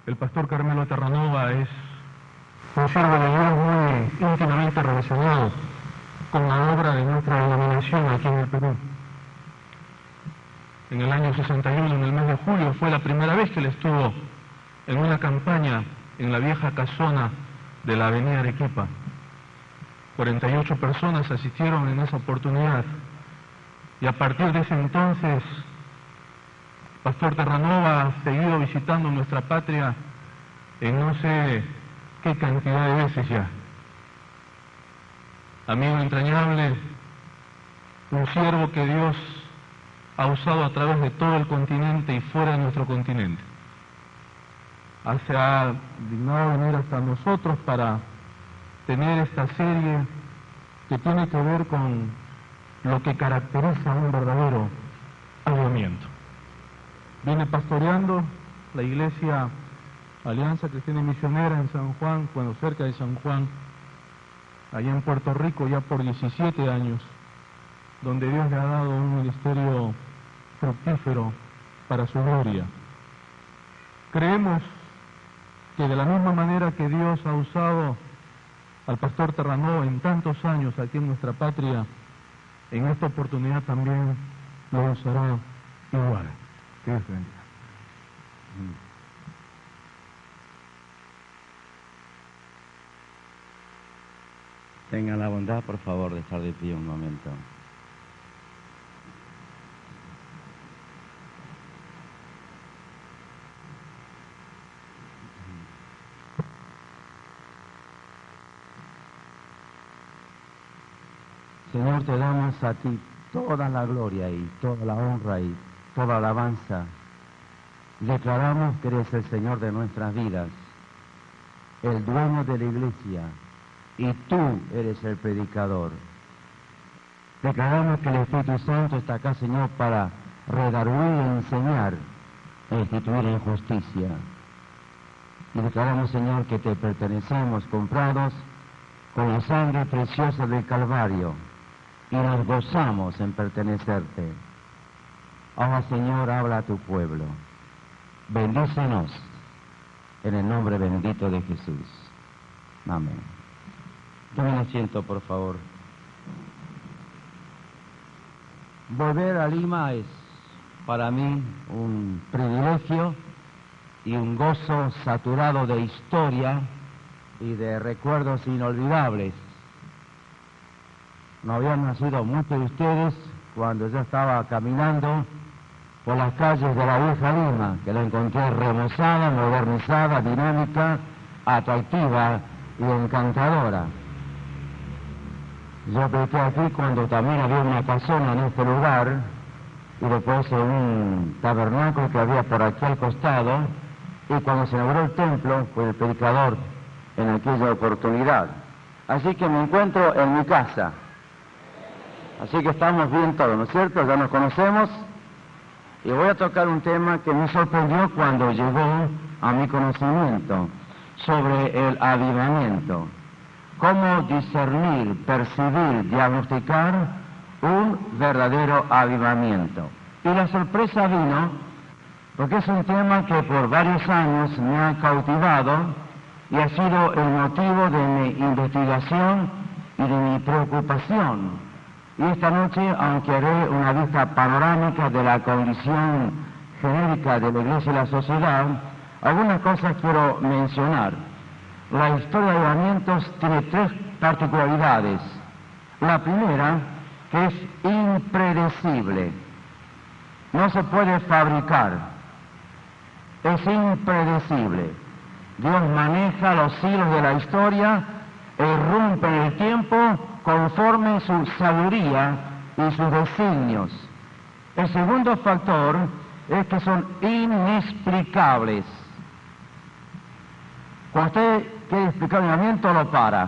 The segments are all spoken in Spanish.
El pastor Carmelo Terranova es un siervo de Dios muy íntimamente relacionado con la obra de nuestra denominación aquí en el Perú. En el año 61, en el mes de julio, fue la primera vez que él estuvo en una campaña en la vieja casona de la avenida Arequipa. 48 personas asistieron en esa oportunidad y a partir de ese entonces Pastor Terranova ha seguido visitando nuestra patria en no sé qué cantidad de veces ya. Amigo entrañable, un siervo que Dios ha usado a través de todo el continente y fuera de nuestro continente. Se ha dignado venir hasta nosotros para tener esta serie que tiene que ver con lo que caracteriza un verdadero avivamiento. Viene pastoreando la iglesia Alianza Cristiana y Misionera en San Juan, bueno, cerca de San Juan, allá en Puerto Rico, ya por 17 años, donde Dios le ha dado un ministerio fructífero para su gloria. Creemos que de la misma manera que Dios ha usado al pastor Terranova en tantos años aquí en nuestra patria, en esta oportunidad también lo usará igual. Que Dios bendiga. Tengan la bondad, por favor, de estar de pie un momento. Señor, te damos a ti toda la gloria y toda la honra y toda la alabanza. Declaramos que eres el Señor de nuestras vidas, el dueño de la iglesia, y tú eres el predicador. Declaramos que el Espíritu Santo está acá, Señor, para redarguir e enseñar e instituir en justicia. Y declaramos, Señor, que te pertenecemos, comprados con la sangre preciosa del Calvario, y nos gozamos en pertenecerte. Ahora, Señor, habla a tu pueblo. Bendícenos en el nombre bendito de Jesús. Amén. Tomen asiento, por favor. Volver a Lima es para mí un privilegio y un gozo saturado de historia y de recuerdos inolvidables. No habían nacido muchos de ustedes cuando yo estaba caminando por las calles de la vieja Lima, que la encontré remozada, modernizada, dinámica, atractiva y encantadora. Yo prediqué aquí cuando también había una casona en este lugar y después en un tabernáculo que había por aquí al costado, y cuando se inauguró el templo fue el predicador en aquella oportunidad. Así que me encuentro en mi casa. Así que estamos bien todos, ¿no es cierto? Ya nos conocemos. Y voy a tocar un tema que me sorprendió cuando llegó a mi conocimiento, sobre el avivamiento. Cómo discernir, percibir, diagnosticar un verdadero avivamiento. Y la sorpresa vino porque es un tema que por varios años me ha cautivado y ha sido el motivo de mi investigación y de mi preocupación. Y esta noche, aunque haré una vista panorámica de la condición genérica de la Iglesia y la sociedad, algunas cosas quiero mencionar. La historia de avivamientos tiene tres particularidades. La primera, que es impredecible. No se puede fabricar. Es impredecible. Dios maneja los hilos de la historia, irrumpe en el tiempo conforme su sabiduría y sus designios. El segundo factor es que son inexplicables. Cuando usted quiere explicar un avivamiento, lo para.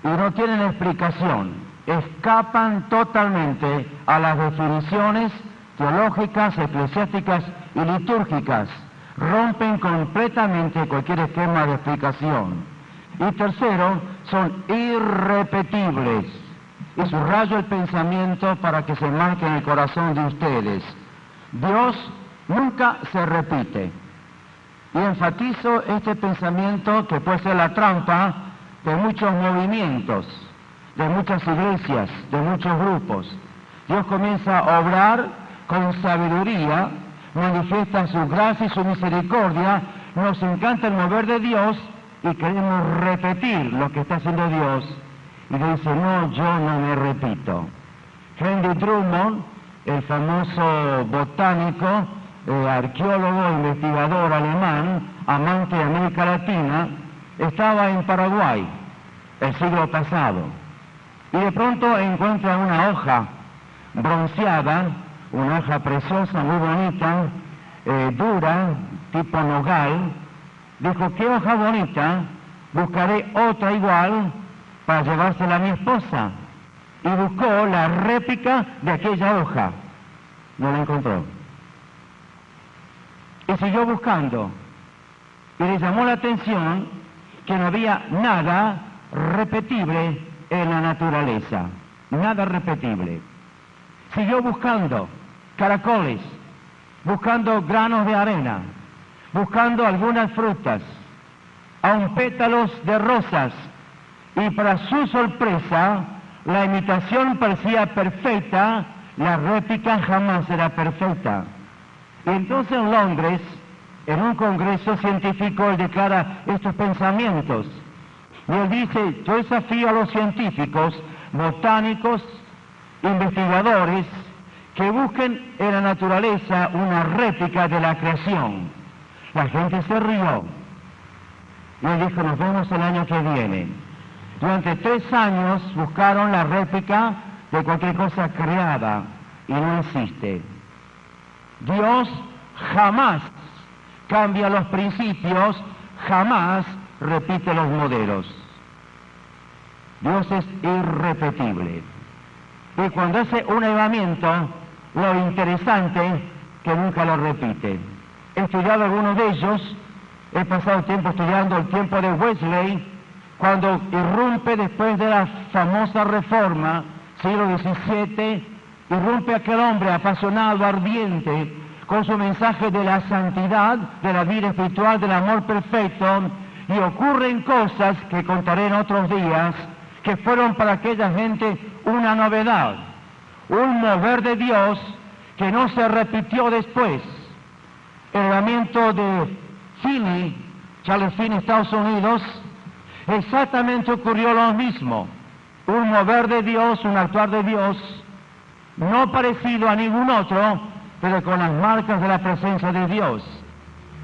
Y no tienen explicación. Escapan totalmente a las definiciones teológicas, eclesiásticas y litúrgicas. Rompen completamente cualquier esquema de explicación. Y tercero, son irrepetibles. Y subrayo el pensamiento para que se marque en el corazón de ustedes. Dios nunca se repite. Y enfatizo este pensamiento que puede ser la trampa de muchos movimientos, de muchas iglesias, de muchos grupos. Dios comienza a obrar con sabiduría, manifiesta su gracia y su misericordia, nos encanta el mover de Dios y queremos repetir lo que está haciendo Dios. Y dice, no, yo no me repito. Henry Drummond, el famoso botánico, arqueólogo, investigador alemán, amante de América Latina, estaba en Paraguay el siglo pasado y de pronto encuentra una hoja bronceada, una hoja preciosa, muy bonita, dura, tipo nogal. Dijo, qué hoja bonita, buscaré otra igual para llevársela a mi esposa. Y buscó la réplica de aquella hoja. No la encontró. Y siguió buscando. Y le llamó la atención que no había nada repetible en la naturaleza. Nada repetible. Siguió buscando caracoles, buscando granos de arena, buscando algunas frutas, aun pétalos de rosas, y para su sorpresa, la imitación parecía perfecta, la réplica jamás era perfecta. Y entonces en Londres, en un congreso científico, él declara estos pensamientos. Y él dice, yo desafío a los científicos, botánicos, investigadores, que busquen en la naturaleza una réplica de la creación. La gente se rió. Y él dijo, nos vemos el año que viene. Durante 3 años buscaron la réplica de cualquier cosa creada y no existe. Dios jamás cambia los principios, jamás repite los modelos. Dios es irrepetible. Y cuando hace un avivamiento, lo interesante que nunca lo repite. He estudiado algunos de ellos, he pasado tiempo estudiando el tiempo de Wesley, cuando irrumpe después de la famosa reforma, siglo XVII, irrumpe aquel hombre apasionado, ardiente, con su mensaje de la santidad, de la vida espiritual, del amor perfecto, y ocurren cosas que contaré en otros días, que fueron para aquella gente una novedad, un mover de Dios que no se repitió después. El avivamiento de Finney, Charles Finney, Estados Unidos, exactamente ocurrió lo mismo, un mover de Dios, un actuar de Dios, no parecido a ningún otro, pero con las marcas de la presencia de Dios.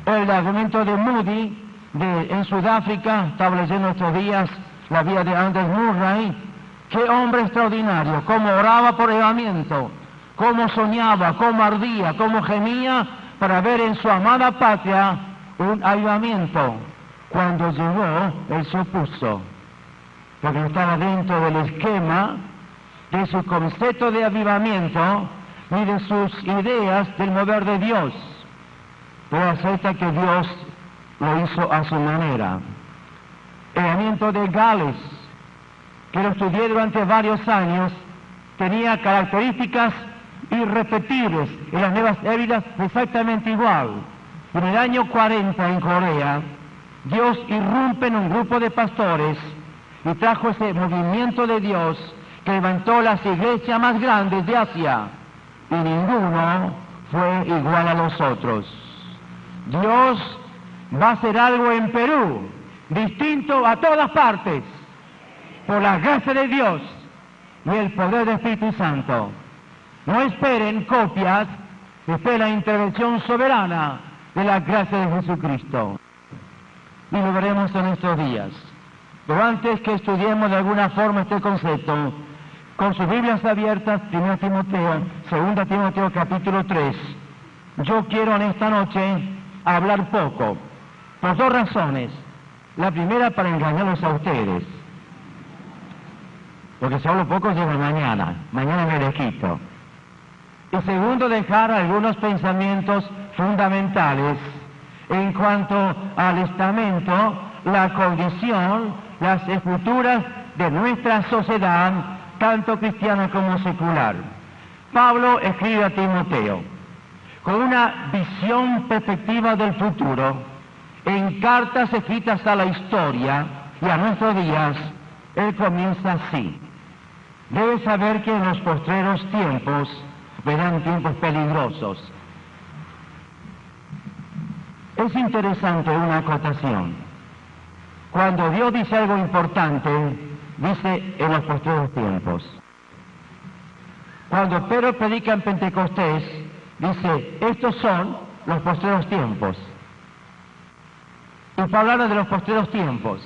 El argumento de Moody, en Sudáfrica, estaba leyendo estos días la vida de Anders Murray, qué hombre extraordinario, cómo oraba por el avivamiento, cómo soñaba, cómo ardía, cómo gemía para ver en su amada patria un avivamiento. Cuando llegó, él se opuso, porque estaba dentro del esquema de su concepto de avivamiento ni de sus ideas del mover de Dios. Pero acepta que Dios lo hizo a su manera. El avivamiento de Gales, que lo estudié durante varios años, tenía características irrepetibles, y las nuevas évidas exactamente igual. En el año 40 en Corea, Dios irrumpe en un grupo de pastores y trajo ese movimiento de Dios que levantó las iglesias más grandes de Asia, y ninguno fue igual a los otros. Dios va a hacer algo en Perú, distinto a todas partes, por la gracia de Dios y el poder del Espíritu Santo. No esperen copias, esperen la intervención soberana de la gracia de Jesucristo. Y lo veremos en estos días. Pero antes que estudiemos de alguna forma este concepto, con sus Biblias abiertas, 1 Timoteo, 2 Timoteo capítulo 3, yo quiero en esta noche hablar poco, por 2 razones. La primera, para engañarlos a ustedes, porque si hablo poco llega mañana me les quito. Y segundo, dejar algunos pensamientos fundamentales en cuanto al estamento, la condición, las escrituras de nuestra sociedad, tanto cristiana como secular. Pablo escribe a Timoteo con una visión perspectiva del futuro, en cartas escritas a la historia y a nuestros días, él comienza así. Debes saber que en los postreros tiempos verán tiempos peligrosos. Es interesante una acotación. Cuando Dios dice algo importante, dice en los postreros tiempos. Cuando Pedro predica en Pentecostés, dice, estos son los postreros tiempos. Y Pablo habla de los postreros tiempos.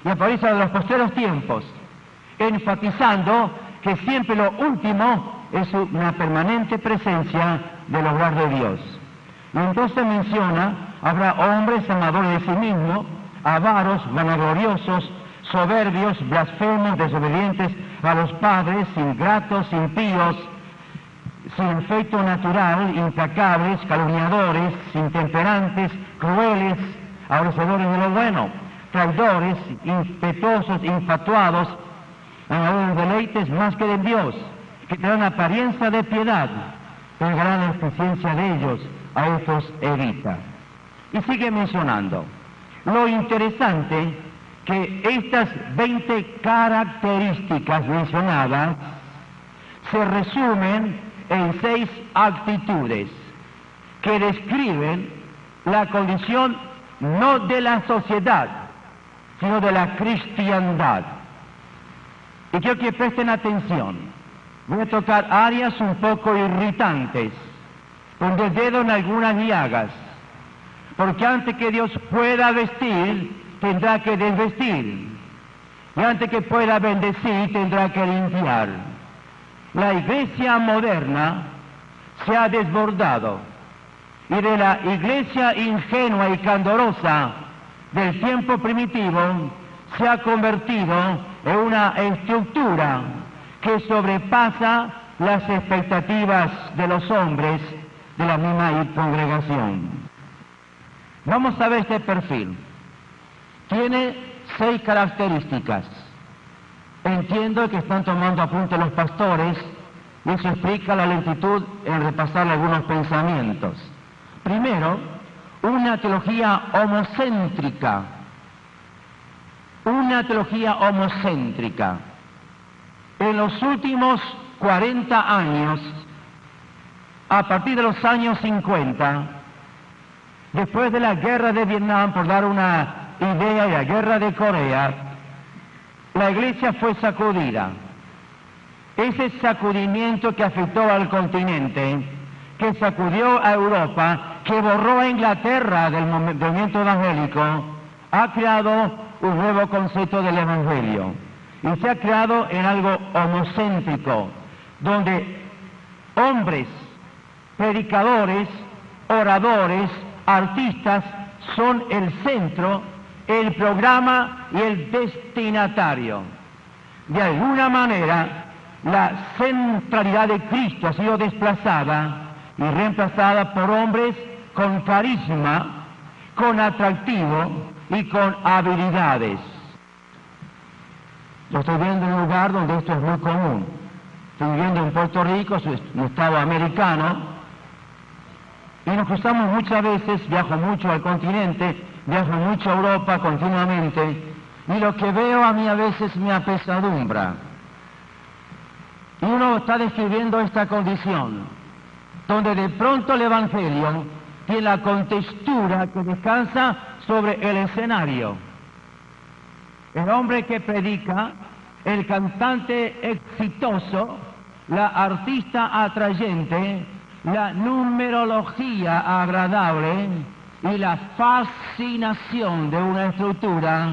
Y aparece de los postreros tiempos, enfatizando que siempre lo último es una permanente presencia del hogar de Dios. Y entonces menciona, habrá hombres amadores de sí mismos, avaros, vanagloriosos, soberbios, blasfemos, desobedientes a los padres, ingratos, impíos, sin efecto natural, implacables, calumniadores, intemperantes, crueles, aborrecedores de lo bueno, traidores, impetuosos, infatuados, amadores de deleites más que de Dios, que tendrán apariencia de piedad, pero gran eficiencia de ellos, a estos evita. Y sigue mencionando. Lo interesante que estas 20 características mencionadas se resumen en 6 actitudes que describen la condición no de la sociedad, sino de la cristiandad. Y quiero que presten atención. Voy a tocar áreas un poco irritantes, con el dedo en algunas llagas, porque antes que Dios pueda vestir, tendrá que desvestir, y antes que pueda bendecir, tendrá que limpiar. La iglesia moderna se ha desbordado, y de la iglesia ingenua y candorosa del tiempo primitivo se ha convertido en una estructura que sobrepasa las expectativas de los hombres de la misma congregación. Vamos a ver este perfil. Tiene 6 características. Entiendo que están tomando apunte los pastores y eso explica la lentitud en repasar algunos pensamientos. Primero, una teología homocéntrica. Una teología homocéntrica. En los últimos 40 años, a partir de los años 50, después de la guerra de Vietnam, por dar una idea, y la guerra de Corea, la iglesia fue sacudida. Ese sacudimiento que afectó al continente, que sacudió a Europa, que borró a Inglaterra del movimiento evangélico, ha creado un nuevo concepto del evangelio. Y se ha creado en algo homocéntrico, donde hombres, predicadores, oradores, artistas son el centro, el programa y el destinatario. De alguna manera, la centralidad de Cristo ha sido desplazada y reemplazada por hombres con carisma, con atractivo y con habilidades. Yo estoy viendo en un lugar donde esto es muy común. Estoy viviendo en Puerto Rico, es un estado americano, y nos cruzamos muchas veces, viajo mucho al continente, viajo mucho a Europa continuamente, y lo que veo a mí a veces me apesadumbra. Y uno está describiendo esta condición, donde de pronto el Evangelio tiene la contextura que descansa sobre el escenario. El hombre que predica, el cantante exitoso, la artista atrayente, la numerología agradable y la fascinación de una estructura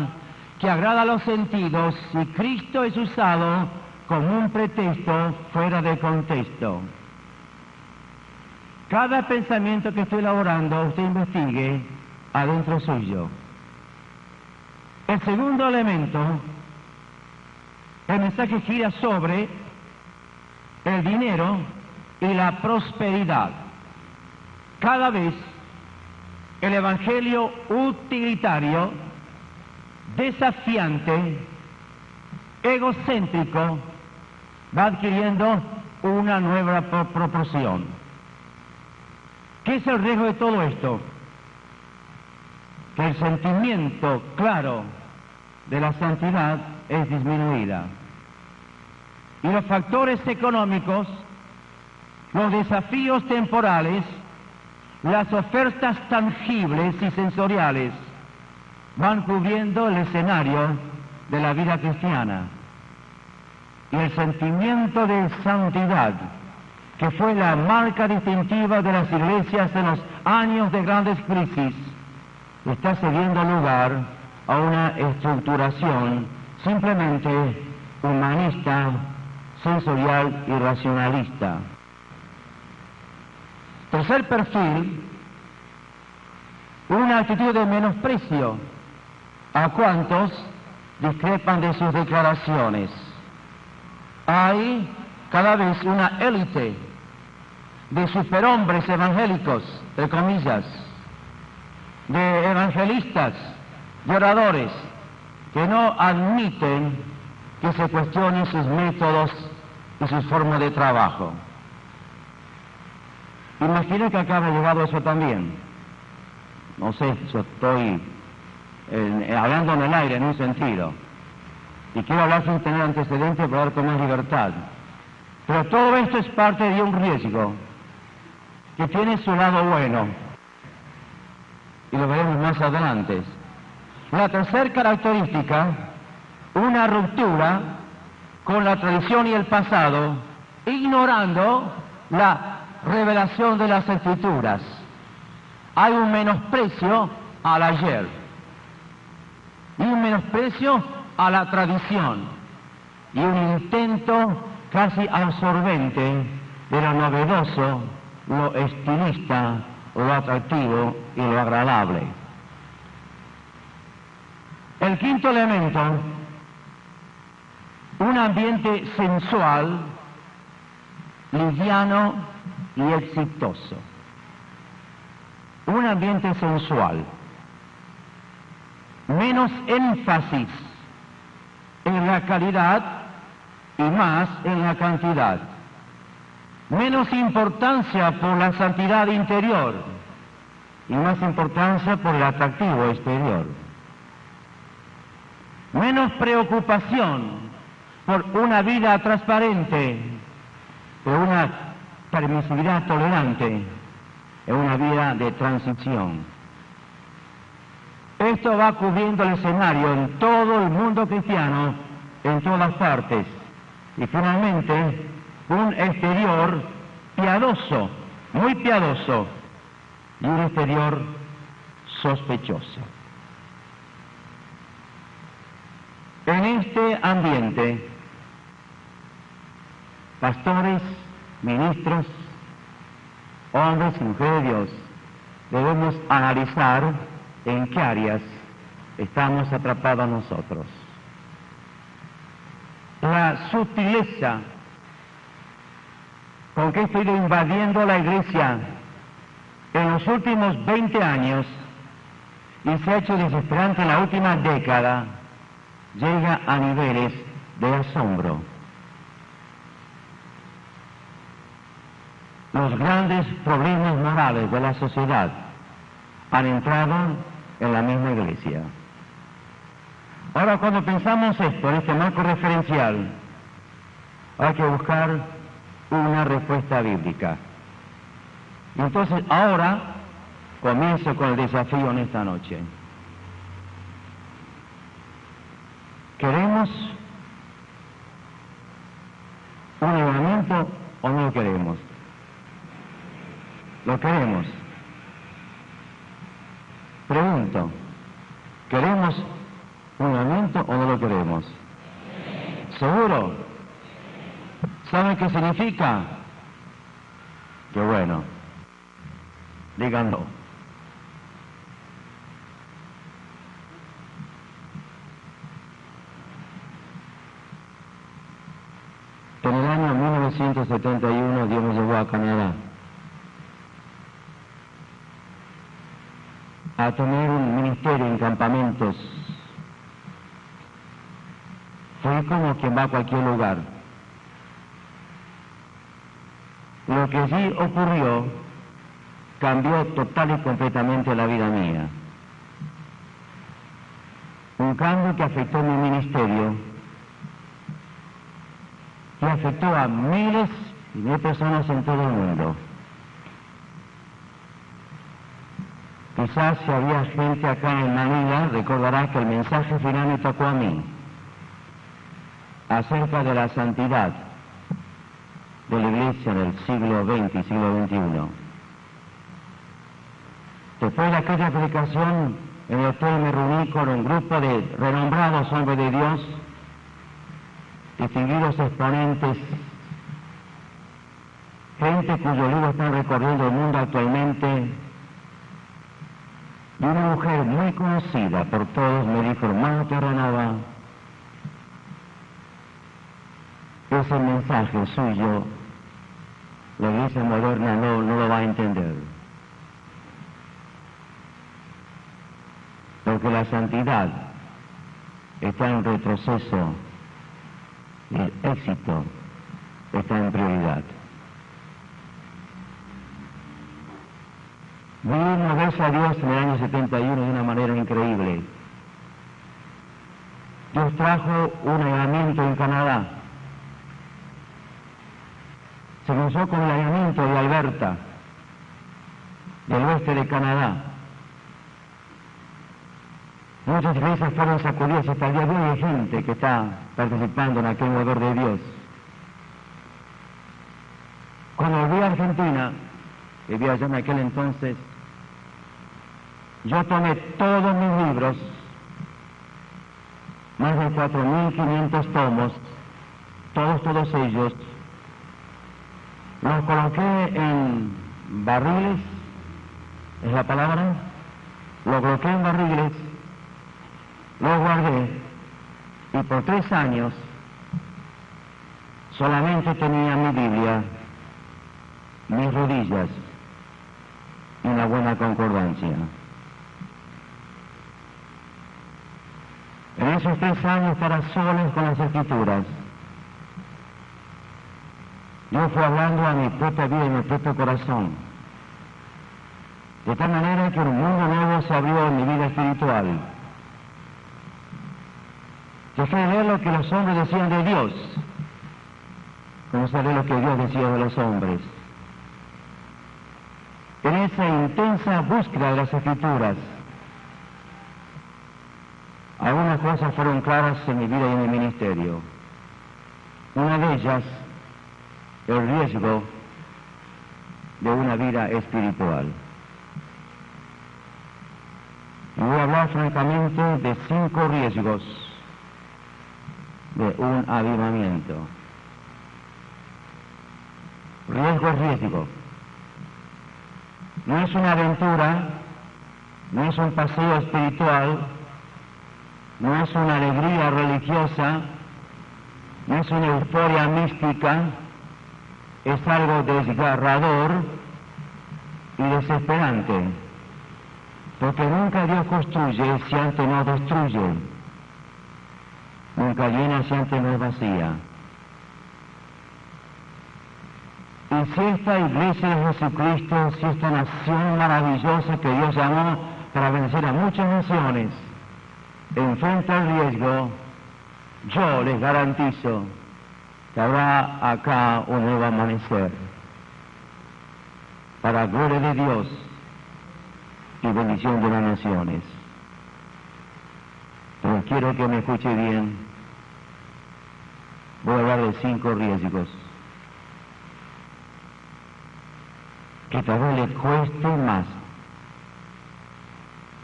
que agrada a los sentidos, y Cristo es usado como un pretexto fuera de contexto. Cada pensamiento que estoy elaborando, usted investigue adentro suyo. El segundo elemento, el mensaje gira sobre el dinero y la prosperidad. Cada vez el evangelio utilitario, desafiante, egocéntrico, va adquiriendo una nueva proporción. ¿Qué es el riesgo de todo esto? que el sentimiento claro de la santidad es disminuida. Y los factores económicos, los desafíos temporales, las ofertas tangibles y sensoriales van cubriendo el escenario de la vida cristiana. Y el sentimiento de santidad, que fue la marca distintiva de las iglesias en los años de grandes crisis, está cediendo lugar a una estructuración simplemente humanista, sensorial y racionalista. Tercer perfil, una actitud de menosprecio a cuantos discrepan de sus declaraciones. Hay cada vez una élite de superhombres evangélicos, entre comillas, de evangelistas, de oradores, que no admiten que se cuestionen sus métodos y sus formas de trabajo. Imagino que acá ha llegado eso también. No sé, yo estoy hablando en el aire en un sentido. Y quiero hablar sin tener antecedentes para dar con más libertad. Pero todo esto es parte de un riesgo que tiene su lado bueno. Y lo veremos más adelante. La tercera característica, una ruptura con la tradición y el pasado, ignorando la revelación de las Escrituras. Hay un menosprecio al ayer y un menosprecio a la tradición y un intento casi absorbente de lo novedoso, lo estilista, lo atractivo y lo agradable. El quinto elemento, un ambiente sensual, liviano y exitoso. Un ambiente sensual. Menos énfasis en la calidad y más en la cantidad. Menos importancia por la santidad interior y más importancia por el atractivo exterior. Menos preocupación por una vida transparente, por una permisividad tolerante, en una vida de transición. Esto va cubriendo el escenario en todo el mundo cristiano, en todas partes. Y finalmente, un exterior piadoso, muy piadoso, y un exterior sospechoso. En este ambiente, pastores, ministros, hombres y mujeres de Dios, debemos analizar en qué áreas estamos atrapados nosotros. La sutileza con que estoy invadiendo la iglesia en los últimos 20 años y se ha hecho desesperante en la última década, llega a niveles de asombro. Los grandes problemas morales de la sociedad han entrado en la misma iglesia. Ahora, cuando pensamos esto, en este marco referencial, hay que buscar una respuesta bíblica. Y entonces, ahora, comienzo con el desafío en esta noche. ¿Queremos un avivamiento o no lo queremos? Lo queremos. Pregunto, ¿queremos un avivamiento o no lo queremos? ¿Seguro? ¿Saben qué significa? Qué bueno. Díganlo. En el año 1971 Dios me llevó a Canadá a tener un ministerio en campamentos. Fui como quien va a cualquier lugar. Lo que allí ocurrió cambió total y completamente la vida mía. un cambio que afectó mi ministerio, que afectó a miles de personas en todo el mundo. Quizás si había gente acá en Manila, recordará que el mensaje final me tocó a mí, acerca de la santidad de la Iglesia del siglo XX y siglo XXI. Después de aquella predicación, en el hotel me reuní con un grupo de renombrados hombres de Dios, distinguidos exponentes, gente cuyos libros están recorriendo el mundo actualmente, y una mujer muy conocida por todos me dijo: hermano Terranova, ese mensaje suyo, la Iglesia moderna no lo va a entender. Porque la santidad está en retroceso y el éxito está en prioridad. Vi moverse a Dios en el año 71 de una manera increíble. Dios trajo un avivamiento en Canadá. Se comenzó con el avivamiento de Alberta, del oeste de Canadá. Muchas iglesias fueron sacudidas, hasta el día de hoy hay gente que está participando en aquel mover de Dios. Cuando volví a Argentina, vivía allá en aquel entonces, yo tomé todos mis libros, más de 4.500 tomos, todos ellos, los coloqué en barriles, es la palabra, los coloqué en barriles, los guardé, y por 3 años solamente tenía mi Biblia, mis rodillas y una buena concordancia. En esos 3 años estar solos con las Escrituras, Dios fue hablando a mi propia vida y mi propio corazón, de tal manera que un mundo nuevo se abrió en mi vida espiritual. Dejé de ver lo que los hombres decían de Dios, comencé a ver lo que Dios decía de los hombres. En esa intensa búsqueda de las Escrituras, algunas cosas fueron claras en mi vida y en mi ministerio. Una de ellas, el riesgo de una vida espiritual. Y voy a hablar francamente de 5 riesgos de un avivamiento. Riesgo es riesgo. No es una aventura, no es un paseo espiritual, no es una alegría religiosa, no es una euforia mística, es algo desgarrador y desesperante, porque nunca Dios construye si antes no destruye, nunca llena si antes no vacía. Y si esta iglesia de Jesucristo, si esta nación maravillosa que Dios llamó para vencer a muchas naciones, enfrenta el riesgo, yo les garantizo que habrá acá un nuevo amanecer para gloria de Dios y bendición de las naciones. Pero quiero que me escuche bien. Voy a hablar de 5 riesgos que tal vez le cueste más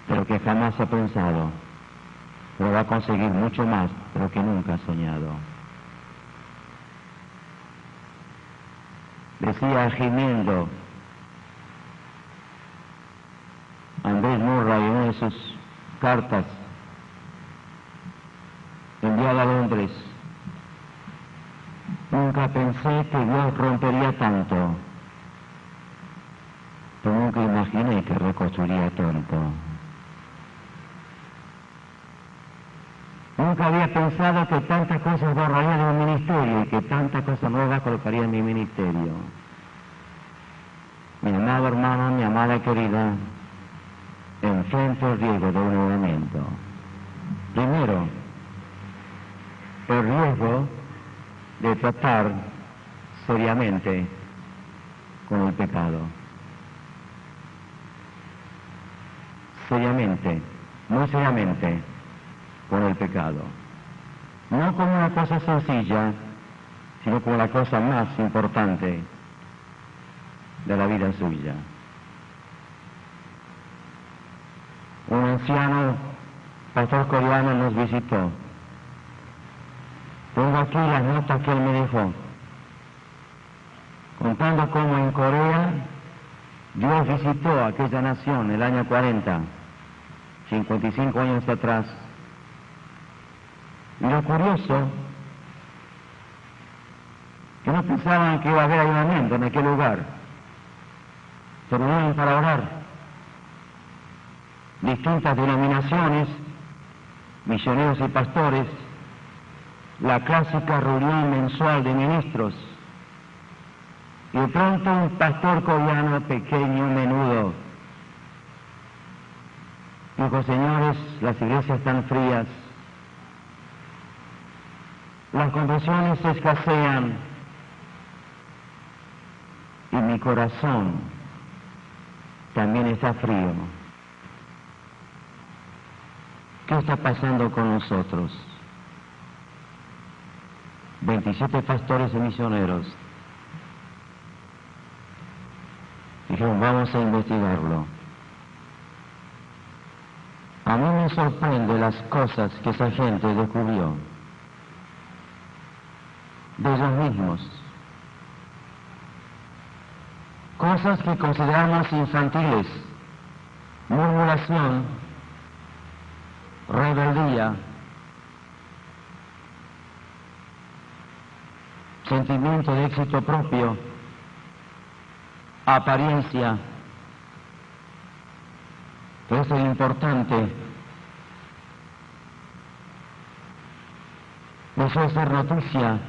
de lo que jamás ha pensado, pero va a conseguir mucho más de lo que nunca ha soñado. Decía Gimendo Andrés Murray en una de sus cartas enviada a Londres: nunca pensé que Dios rompería tanto, pero nunca imaginé que reconstruiría tanto. Nunca había pensado que tantas cosas borraría de mi ministerio y que tantas cosas nuevas colocaría en mi ministerio. Mi amado hermano, mi amada querida, enfrento el riesgo de un avivamiento. Primero, el riesgo de tratar seriamente con el pecado. Seriamente, muy seriamente con el pecado. No como una cosa sencilla, sino como la cosa más importante de la vida suya. Un anciano pastor coreano nos visitó. Tengo aquí las notas que él me dejó, contando cómo en Corea Dios visitó a aquella nación el año 40, 55 años atrás. Y lo curioso, que no pensaban que iba a haber avivamiento en aquel lugar. Se reunían para orar. Distintas denominaciones, misioneros y pastores, la clásica reunión mensual de ministros. Y de pronto un pastor coreano pequeño, menudo, dijo: señores, las iglesias están frías, las conversiones se escasean y mi corazón también está frío. ¿Qué está pasando con nosotros? 27 pastores y misioneros dijeron: vamos a investigarlo. A mí me sorprende las cosas que esa gente descubrió de ellos mismos. Cosas que consideramos infantiles: murmuración, rebeldía, sentimiento de éxito propio, apariencia. Pero eso es importante. Eso es ser noticia.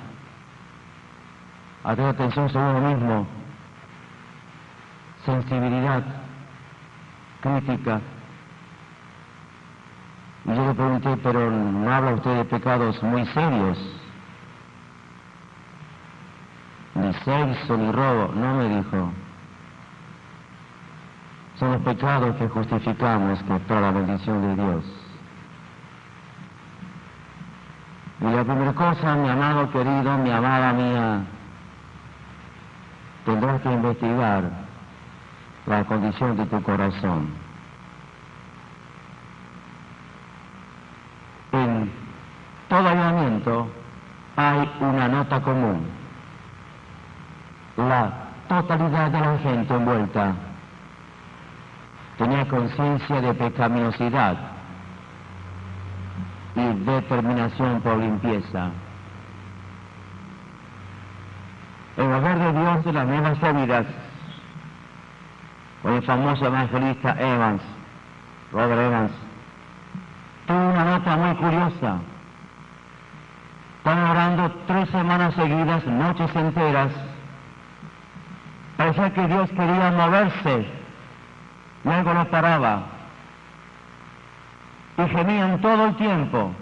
Atraer atención sobre uno mismo. Sensibilidad, crítica. Y yo le pregunté: pero ¿no habla usted de pecados muy serios? Ni sexo, ni robo. No, me dijo. Son los pecados que justificamos que para la bendición de Dios. Y la primera cosa, mi amado querido, mi amada mía, tendrás que investigar la condición de tu corazón. En todo avivamiento hay una nota común: la totalidad de la gente envuelta tenía conciencia de pecaminosidad y determinación por limpieza. El hogar de Dios de las nuevas vidas, con el famoso evangelista Evans, Robert Evans, tuvo una nota muy curiosa. Estaban orando 3 semanas seguidas, noches enteras. Parecía que Dios quería moverse y algo no paraba. Y gemían todo el tiempo,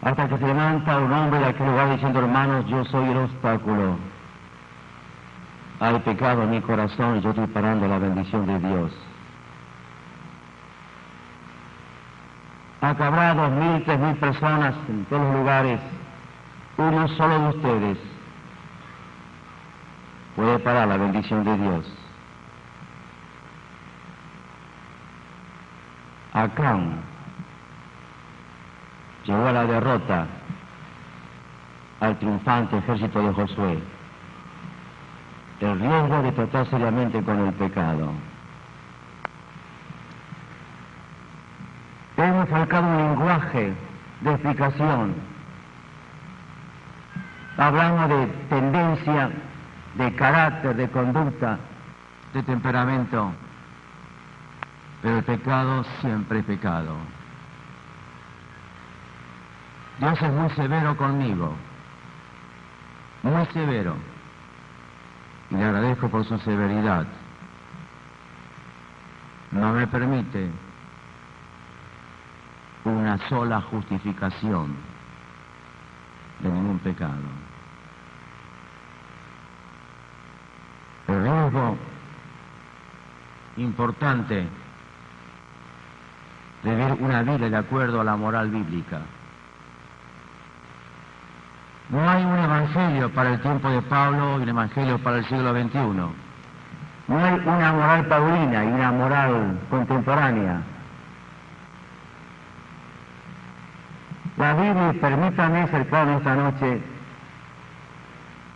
hasta que se levanta un hombre de aquel lugar diciendo: hermanos, yo soy el obstáculo. Hay pecado en mi corazón y yo estoy parando la bendición de Dios. Acá habrá 2.000, 3.000 personas en todos los lugares. Uno solo de ustedes puede parar la bendición de Dios. Acán llevó a la derrota al triunfante ejército de Josué. El riesgo de tratar seriamente con el pecado. Hemos sacado un lenguaje de explicación, hablando de tendencia, de carácter, de conducta, de temperamento. Pero el pecado siempre es pecado. Dios es muy severo conmigo, muy severo, y le agradezco por su severidad. No me permite una una sola justificación de ningún pecado. El riesgo importante de vivir una vida de acuerdo a la moral bíblica. No hay un evangelio para el tiempo de Pablo y un evangelio para el siglo XXI. No hay una moral paulina y una moral contemporánea. La Biblia, permítanme acercarme esta noche,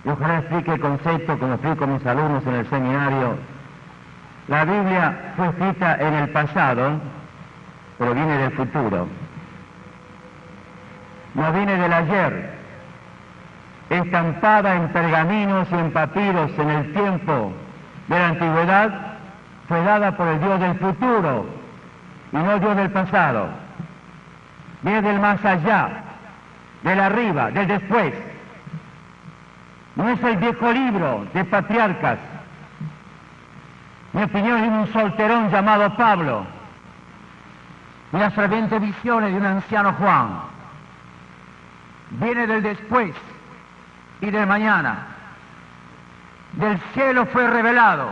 y ojalá explique el concepto como explico a mis alumnos en el seminario. La Biblia fue escrita en el pasado, pero viene del futuro. No viene del ayer, estampada en pergaminos y en papiros en el tiempo de la antigüedad, fue dada por el Dios del futuro y no Dios del pasado. Viene del más allá, del arriba, del después. No es el viejo libro de patriarcas. Mi opinión es un solterón llamado Pablo, y las fervientes visiones de un anciano Juan. Viene del después y del mañana. Del cielo fue revelado,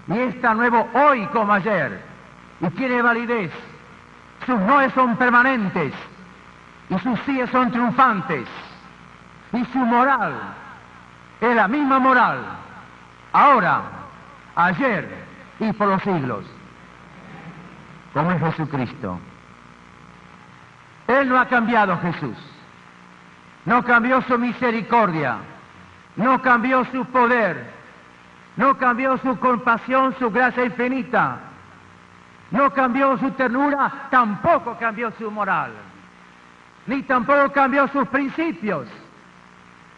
y es tan nuevo hoy como ayer, y tiene validez. Sus noes son permanentes, y sus síes son triunfantes, y su moral es la misma moral, ahora, ayer y por los siglos, como es Jesucristo. Él no ha cambiado, Jesús. No cambió su misericordia, no cambió su poder, no cambió su compasión, su gracia infinita, no cambió su ternura, tampoco cambió su moral, ni tampoco cambió sus principios,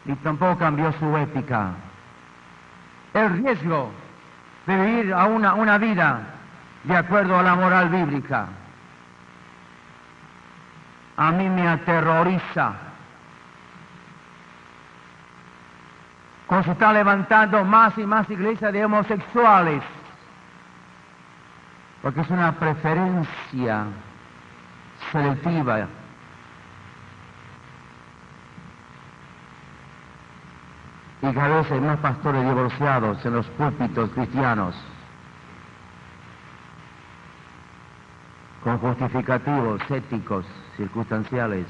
ni tampoco cambió su ética. El riesgo de vivir a una vida de acuerdo a la moral bíblica a mí me aterroriza. Cuando se están levantando más y más iglesias de homosexuales, porque es una preferencia selectiva. Y cada vez hay más pastores divorciados en los púlpitos cristianos, con justificativos éticos, circunstanciales.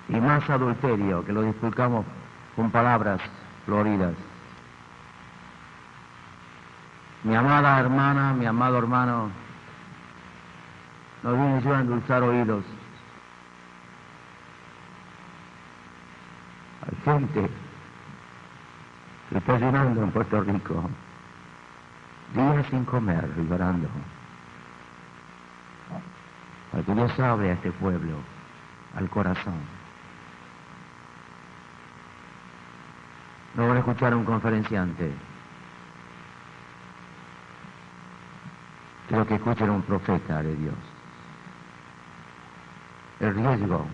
Y más adulterio, que lo disculpamos con palabras floridas. Mi amada hermana, mi amado hermano, no vine yo a endulzar oídos. Hay gente que está llorando en Puerto Rico, días sin comer y llorando, para que Dios hable a este pueblo, al corazón. No voy a escuchar a un conferenciante, quiero que escuchen a un profeta de Dios. El riesgo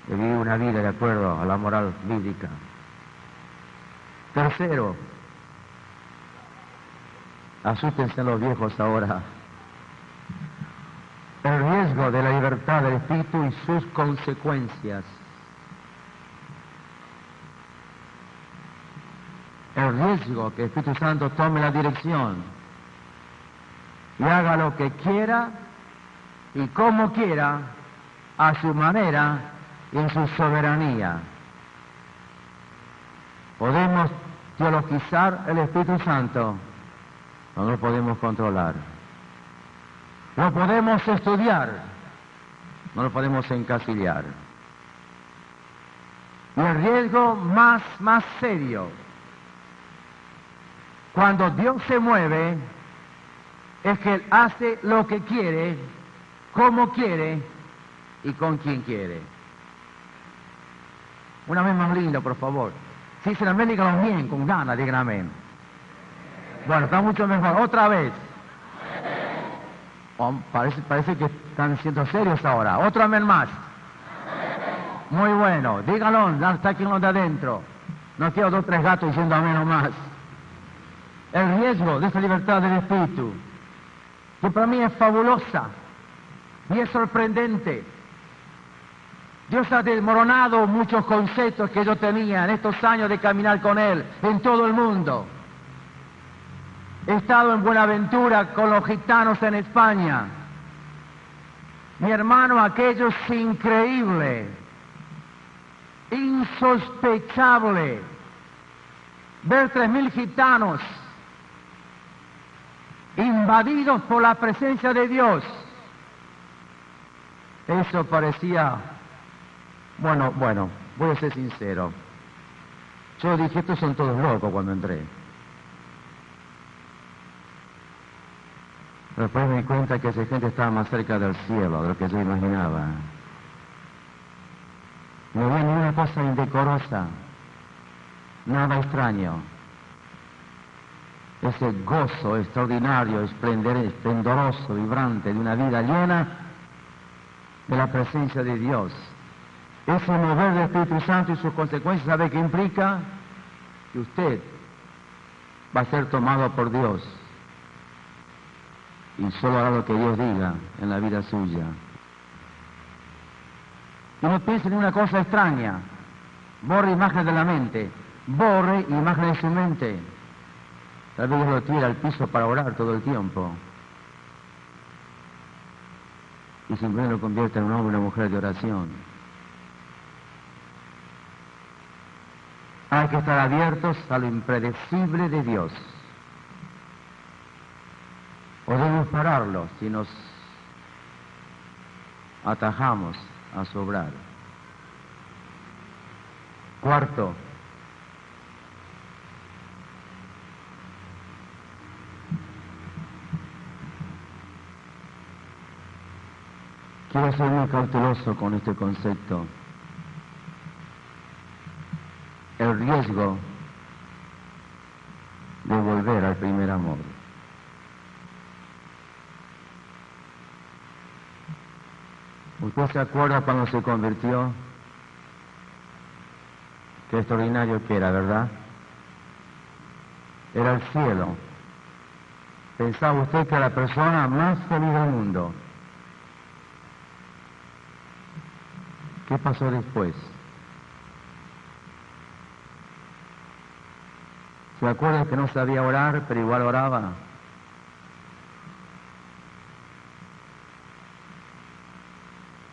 de vivir una vida de acuerdo a la moral bíblica. Tercero, asústense los viejos ahora, el riesgo de la libertad del espíritu y sus consecuencias. El riesgo que el Espíritu Santo tome la dirección y haga lo que quiera y como quiera, a su manera y en su soberanía. Podemos teologizar el Espíritu Santo, no lo podemos controlar. Lo podemos estudiar, no lo podemos encasillar. Y el riesgo más serio, cuando Dios se mueve, es que Él hace lo que quiere, como quiere y con quien quiere. Una vez más lindo, por favor. Si dicen amén, díganlo bien, con ganas, digan amén. Bueno, está mucho mejor. Otra vez. Oh, parece que están siendo serios ahora. Otro amén más. Muy bueno. Díganlo, está aquí uno de adentro. No quiero 2 o 3 gatos diciendo amén o más. El riesgo de esta libertad del Espíritu que para mí es fabulosa y es sorprendente. Dios ha desmoronado muchos conceptos que yo tenía en estos años de caminar con Él en todo el mundo. He estado en Buenaventura con los gitanos en España. Mi hermano, aquello es increíble, insospechable. Ver 3.000 gitanos invadidos por la presencia de Dios. Eso parecía, bueno, voy a ser sincero. Yo dije, estos son todos locos cuando entré. Después me di cuenta que esa gente estaba más cerca del cielo de lo que yo imaginaba. No había ninguna cosa indecorosa, nada extraño. Ese gozo extraordinario, esplendoroso, vibrante de una vida llena de la presencia de Dios. Ese mover del Espíritu Santo y sus consecuencias, ¿sabe qué implica? Que usted va a ser tomado por Dios y solo hará lo que Dios diga en la vida suya. Y no piense en una cosa extraña. Borre imágenes de la mente. Borre imágenes de su mente. Tal vez Dios lo tira al piso para orar todo el tiempo. Y simplemente lo convierte en un hombre o una mujer de oración. Hay que estar abiertos a lo impredecible de Dios. O debemos pararlo si nos atajamos a su obrar. Cuarto, quiero ser muy cauteloso con este concepto. El riesgo de volver al primer amor. ¿Usted se acuerda cuando se convirtió? Qué extraordinario que era, ¿verdad? Era el cielo. Pensaba usted que era la persona más feliz del mundo. ¿Qué pasó después? ¿Se acuerda que no sabía orar, pero igual oraba?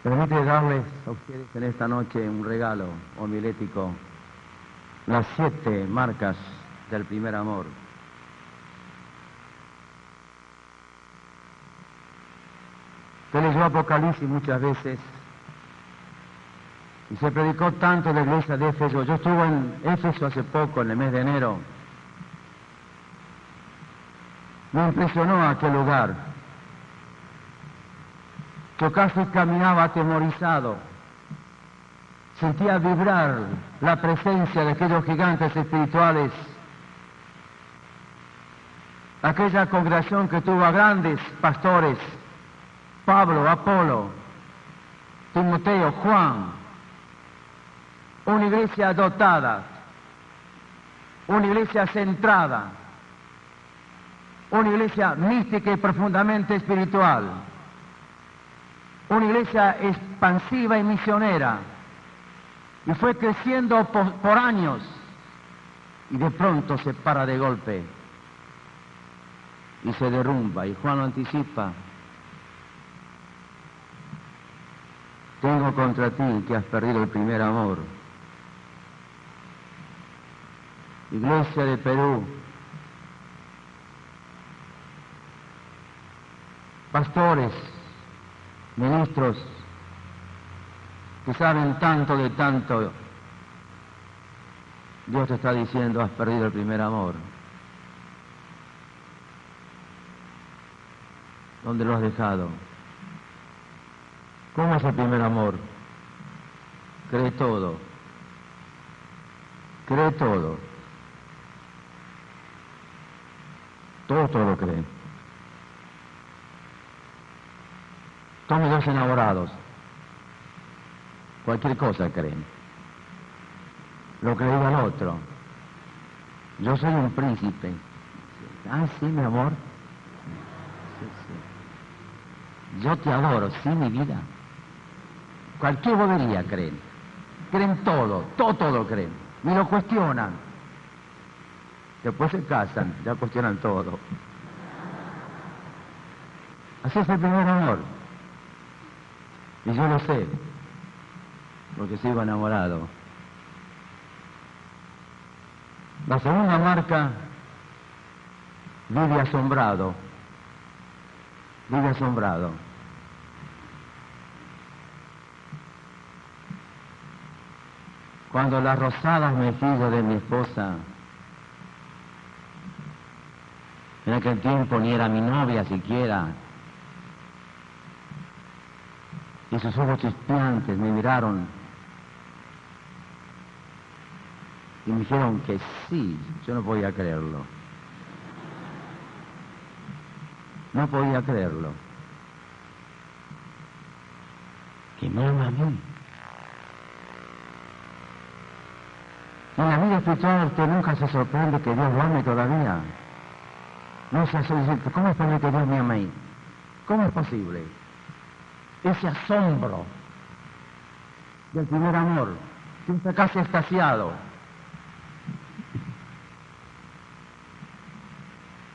Permite darles a ustedes en esta noche un regalo homilético, las 7 marcas del primer amor. Se leyó Apocalipsis muchas veces y se predicó tanto en la iglesia de Éfeso. Yo estuve en Éfeso hace poco, en el mes de enero. Me impresionó aquel lugar. Yo casi caminaba atemorizado. Sentía vibrar la presencia de aquellos gigantes espirituales. Aquella congregación que tuvo a grandes pastores, Pablo, Apolo, Timoteo, Juan. Una iglesia dotada, una iglesia centrada, una iglesia mística y profundamente espiritual. Una iglesia expansiva y misionera, y fue creciendo por años, y de pronto se para de golpe, y se derrumba, y Juan lo anticipa. Tengo contra ti que has perdido el primer amor. Iglesia de Perú, pastores, ministros que saben tanto de tanto, Dios te está diciendo, has perdido el primer amor. ¿Dónde lo has dejado? ¿Cómo es el primer amor? Cree todo. Cree todo. Todo lo cree. Tome 2 enamorados. Cualquier cosa creen. Lo que le diga al otro. Yo soy un príncipe. Ah, sí, mi amor. Sí, sí. yo te adoro, sí, mi vida. Cualquier bobería creen. Creen todo, todo creen. Ni lo cuestionan. Después se casan, ya cuestionan todo. Así es el primer amor. Y yo lo sé, porque sigo enamorado. La segunda marca, vive asombrado. Vive asombrado. Cuando las rosadas mejillas de mi esposa, en aquel tiempo ni era mi novia siquiera, y sus ojos chispeantes me miraron y me dijeron que sí, yo no podía creerlo. No podía creerlo. Que me ama a mí. En la vida espiritual usted nunca se sorprende que Dios lo ame todavía. No se hace decir, ¿cómo es posible que Dios me ame a mí? ¿Cómo es posible? Ese asombro del primer amor, que está casi extasiado.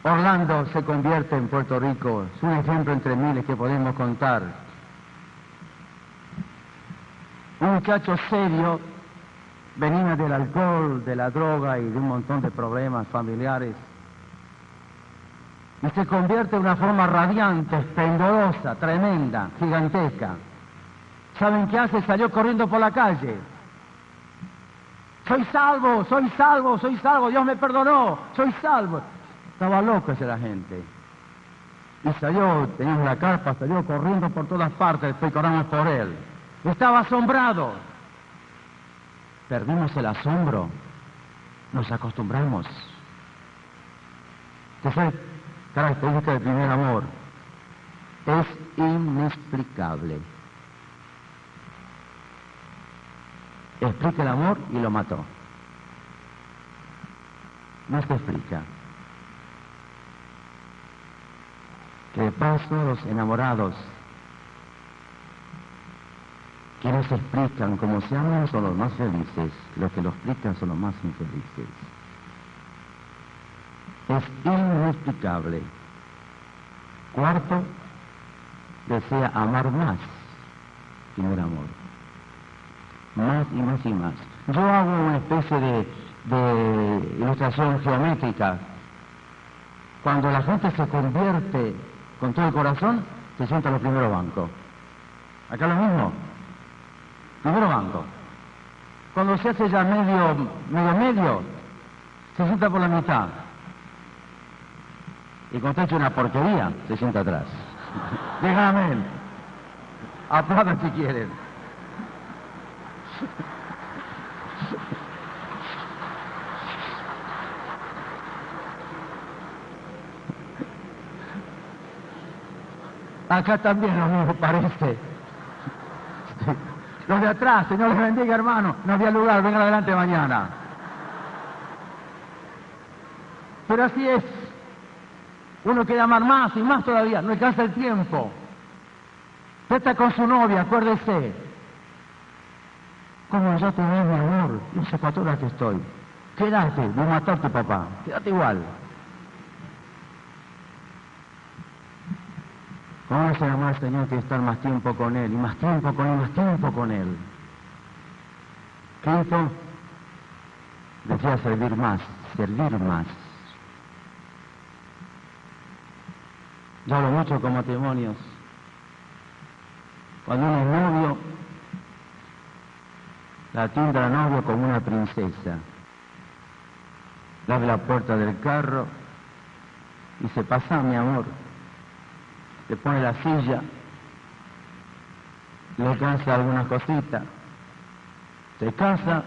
Orlando se convierte en Puerto Rico, es un ejemplo entre miles que podemos contar. Un muchacho serio, venía del alcohol, de la droga y de un montón de problemas familiares, y se convierte en una forma radiante, esplendorosa, tremenda, gigantesca. ¿Saben qué hace? Salió corriendo por la calle. Soy salvo, soy salvo, soy salvo, Dios me perdonó, soy salvo. Estaba loco esa la gente. Y salió, teníamos la carpa, salió corriendo por todas partes, después corramos por él. Estaba asombrado. Perdimos el asombro, nos acostumbramos. Tercera característica del primer amor, es inexplicable. Explica el amor y lo mató. No se explica. Que de paso los enamorados que no se explican cómo se aman son los más felices, los que lo explican son los más infelices. Es inexplicable. Cuarto, desea amar más, primer amor. Más y más y más. Yo hago una especie de ilustración geométrica. Cuando la gente se convierte con todo el corazón, se sienta en los primeros bancos. Acá lo mismo. Primero banco. Cuando se hace ya medio, se sienta por la mitad. Y cuando está hecho una porquería, se sienta atrás. Dígame. Aplaudan si quieren. Acá también lo mismo parece. Los de atrás, Señor les bendiga, hermano. No había lugar, vengan adelante mañana. Pero así es. Uno quiere amar más y más todavía, no alcanza el tiempo. Usted está con su novia, acuérdese. Como yo te veo, mi amor, no sé 4 horas que estoy. Quédate, voy a matar a tu papá. Quédate igual. ¿Cómo se llama al Señor que estar más tiempo con Él? Y más tiempo con Él, más tiempo con Él. Quinto, decía servir más, servir más. Yo hablo mucho con matrimonios. Cuando uno es novio, la atiende al novio como una princesa. Le abre la puerta del carro y dice, pasa, mi amor. Le pone la silla, le cansa algunas cositas. Se casa,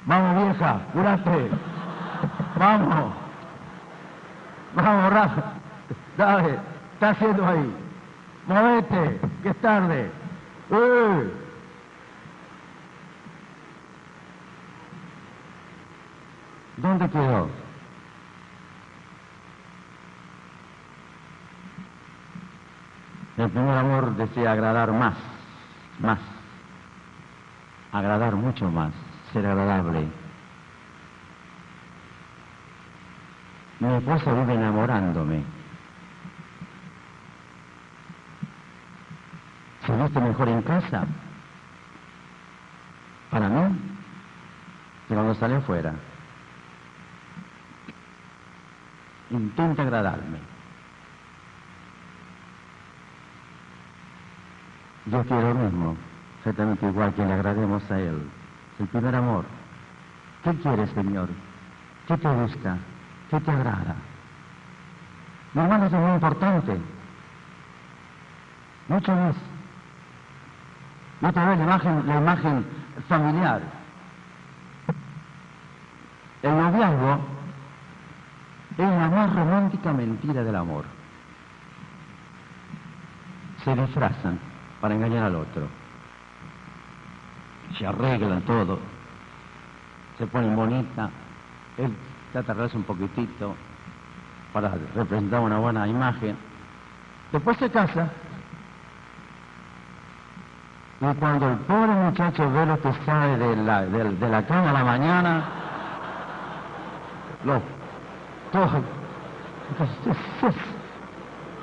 vamos vieja, apúrate. Vamos. Vamos, Rafa. Dale, ¿qué está haciendo ahí? Movete, que es tarde. ¿Dónde quedó? El primer amor desea agradar más, agradar mucho más, ser agradable. Mi esposa vive enamorándome. ¿Se viste mejor en casa? Para mí, que cuando sale afuera. Intenta agradarme. Yo quiero lo mismo, exactamente igual que le agrademos a Él. El primer amor. ¿Qué quieres, Señor? ¿Qué te gusta? ¿Qué te agrada? Mi hermano, eso es muy importante. Mucho más. Y otra vez la imagen familiar. El noviazgo es la más romántica mentira del amor. Se disfrazan para engañar al otro. Se arreglan todo. Se ponen bonitas. Él trata de arreglarse un poquitito para representar una buena imagen. Después se casa. Y cuando el pobre muchacho ve lo que sale de la cama a la mañana, todo.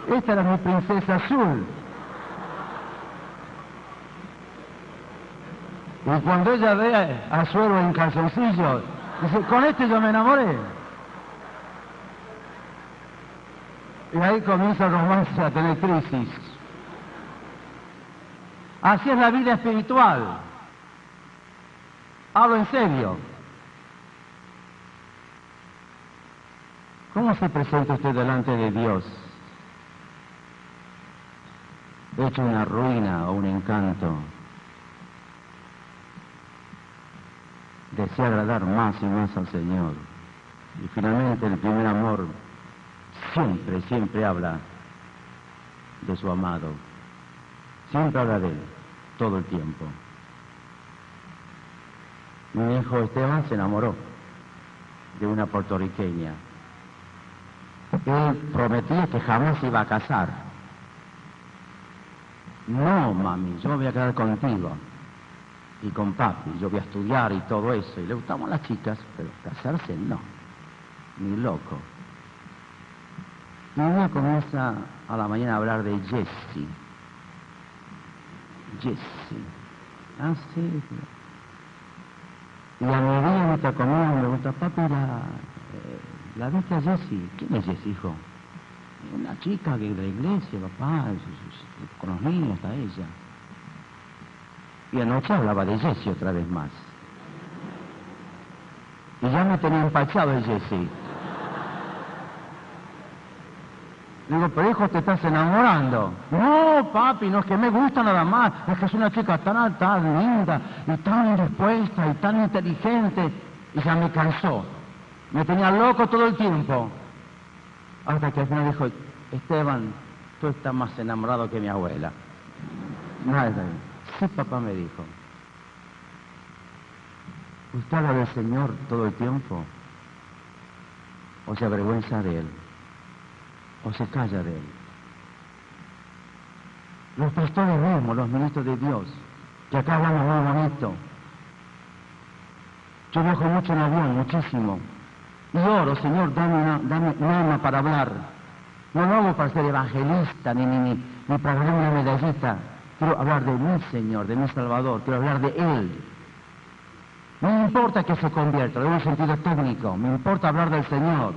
Esta era mi princesa azul. Y cuando ella ve a su héroe en calzoncillos, dice, con este yo me enamoré. Y ahí comienza el romance a tener crisis. Así es la vida espiritual. Hablo en serio. ¿Cómo se presenta usted delante de Dios? Hecho una ruina o un encanto. Desea agradar más y más al Señor. Y finalmente el primer amor siempre habla de su amado. Siempre habla de él, todo el tiempo. Mi hijo Esteban se enamoró de una puertorriqueña. Él prometía que jamás iba a casar. No, mami, yo me voy a quedar contigo y con papi, yo voy a estudiar y todo eso. Y le gustaban las chicas, pero casarse no, ni loco. Y ella comienza a la mañana a hablar de Jessie. Ah, sí. Y a medida mientras comía me pregunta, papi, ¿la viste a Jessie? ¿Quién es Jessie, hijo? Una chica de la iglesia, papá, con los niños está ella. Y anoche hablaba de Jessie otra vez más. Y ya me tenía empachado de Jessie. Digo, pero hijo, te estás enamorando. No, papi, no es que me gusta nada más, es que es una chica tan linda y tan dispuesta y tan inteligente. Y ya me cansó. Me tenía loco todo el tiempo. Hasta que al final dijo, Esteban, tú estás más enamorado que mi abuela. Nada. Sí, papá, me dijo. ¿Usted habla del Señor todo el tiempo? ¿O se avergüenza de Él? ¿O se calla de Él? Los pastores mismos, los ministros de Dios, que acá hablamos muy bonito. Yo viajo mucho en avión, muchísimo. Y oro, Señor, dame un alma para hablar. No lo hago para ser evangelista, ni para ganar una medallita. Quiero hablar de mi Señor, de mi Salvador, quiero hablar de Él. No me importa que se convierta, en un sentido técnico, me importa hablar del Señor.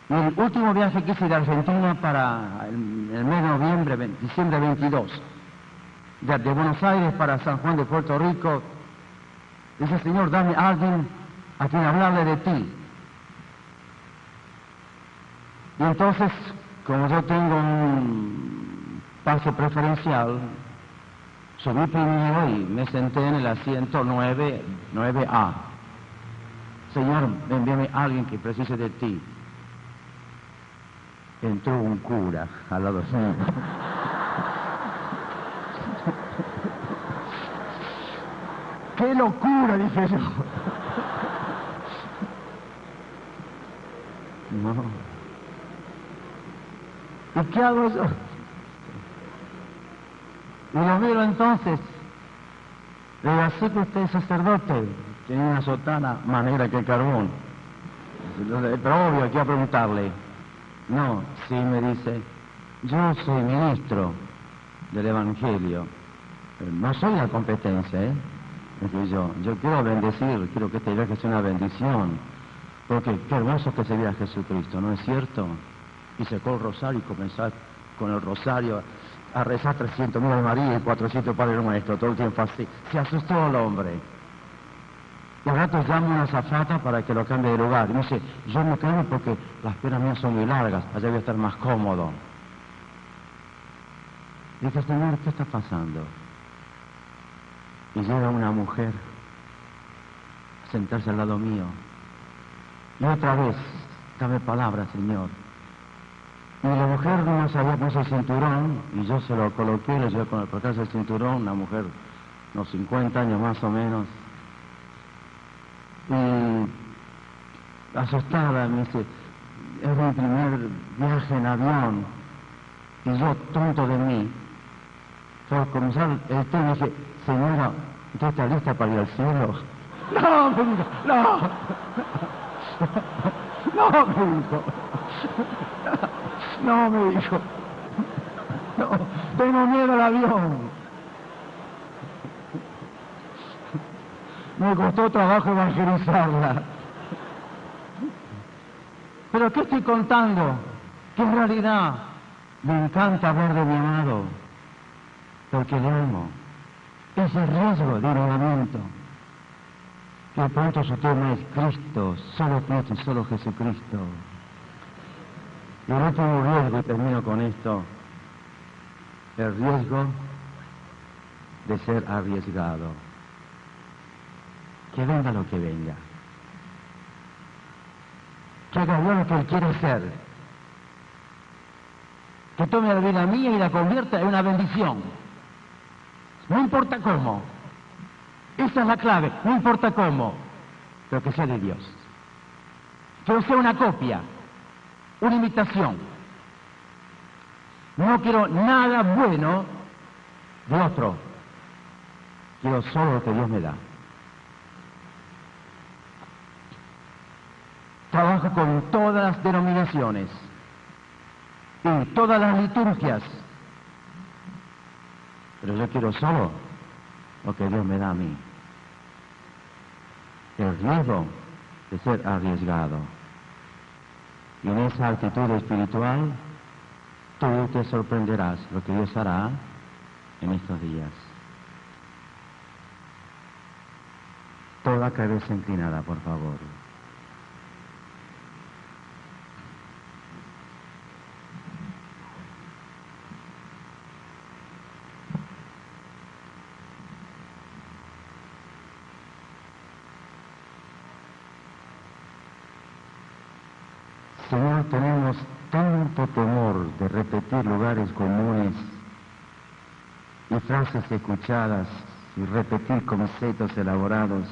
Y el último viaje que hice de Argentina para el mes de noviembre, diciembre 22, de Buenos Aires para San Juan de Puerto Rico, dice, Señor, dame a alguien a quien hablarle de ti. Y entonces, como yo tengo un pase preferencial, subí primero y me senté en el asiento 9A. Señor, envíame a alguien que precise de ti. Entró un cura al lado mío. ¡Qué locura!, dije yo. No. ¿Y qué hago yo? Y lo miro entonces. Le digo, así que usted es sacerdote. Tiene una sotana más negra que el carbón. Pero obvio, hay que preguntarle. No, sí, me dice, yo soy ministro del Evangelio. No soy la competencia, ¿eh? Dije yo quiero bendecir, quiero que este viaje sea una bendición. Porque qué hermoso que se vea a Jesucristo, ¿no es cierto? Y sacó el rosario y comenzó con el rosario a rezar 300.000 Ave María y 400 Padre Nuestro, todo el tiempo así. Se asustó el hombre. Y al rato llama a una azafata para que lo cambie de lugar. Y me dice, yo me cambio porque las piernas mías son muy largas, allá voy a estar más cómodo. Y dije, Señor, ¿qué está pasando? Y llega una mujer a sentarse al lado mío. Y otra vez, dame palabra, Señor. Y la mujer no sabía ponerse el cinturón, y yo se lo coloqué, le llevé con el colocarse el cinturón, una mujer, unos 50 años más o menos. Y asustada me dice, es mi primer viaje en avión. Y yo, tonto de mí, por comenzar el tema, dije, señora, ¿usted está lista para ir al cielo? No, me dijo, no. No, me dijo. No, me dijo. No, tengo miedo al avión. Me costó trabajo evangelizarla. ¿Pero qué estoy contando? Que en realidad me encanta hablar de mi amado, porque le amo. Ese riesgo de enamoramiento, que pronto su tema es Cristo, solo Cristo y solo Jesucristo. Y el último riesgo, y termino con esto, el riesgo de ser arriesgado. Que venga lo que venga. Que haga Dios lo que Él quiere hacer. Que tome la vida mía y la convierta en una bendición. No importa cómo. Esa es la clave, no importa cómo, pero que sea de Dios. Que no sea una copia, una imitación. No quiero nada bueno de otro. Quiero solo lo que Dios me da. Trabajo con todas las denominaciones y todas las liturgias, pero yo quiero solo lo que Dios me da a mí. El riesgo de ser arriesgado. Y en esa actitud espiritual, tú te sorprenderás lo que Dios hará en estos días. Toda cabeza inclinada, por favor. Señor, tenemos tanto temor de repetir lugares comunes y frases escuchadas y repetir conceptos elaborados.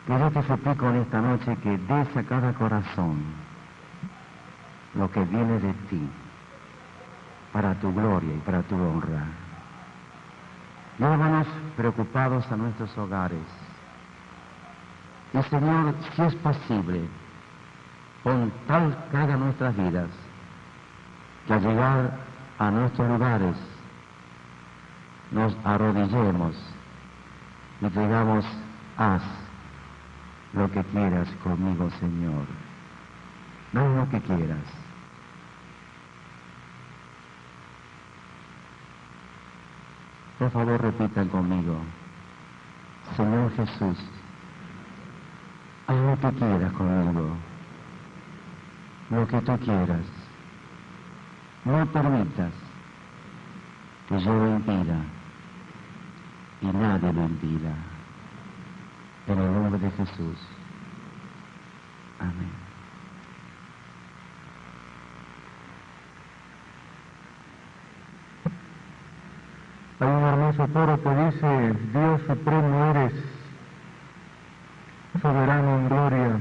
Que yo te suplico en esta noche que des a cada corazón lo que viene de ti, para tu gloria y para tu honra. Llévanos preocupados a nuestros hogares. Y Señor, si es posible, con tal carga nuestras vidas, que al llegar a nuestros lugares nos arrodillemos y digamos, haz lo que quieras conmigo, Señor. No lo que quieras. Por favor, repitan conmigo. Señor Jesús, haz lo que quieras conmigo. Lo que tú quieras. No permitas que yo lo impida y nadie lo impida. En el nombre de Jesús. Amén. Hay un hermoso coro que dice, Dios supremo eres, soberano en gloria,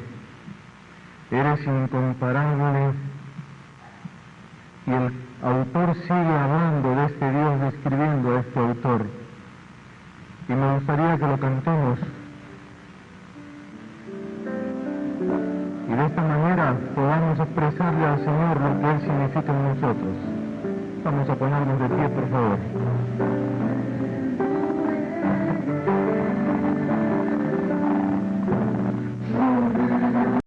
eres incomparable, Y el autor sigue hablando de este Dios, describiendo a este autor. Y me gustaría que lo cantemos. Y de esta manera podamos expresarle al Señor lo que Él significa en nosotros. Vamos a ponernos de pie, por favor.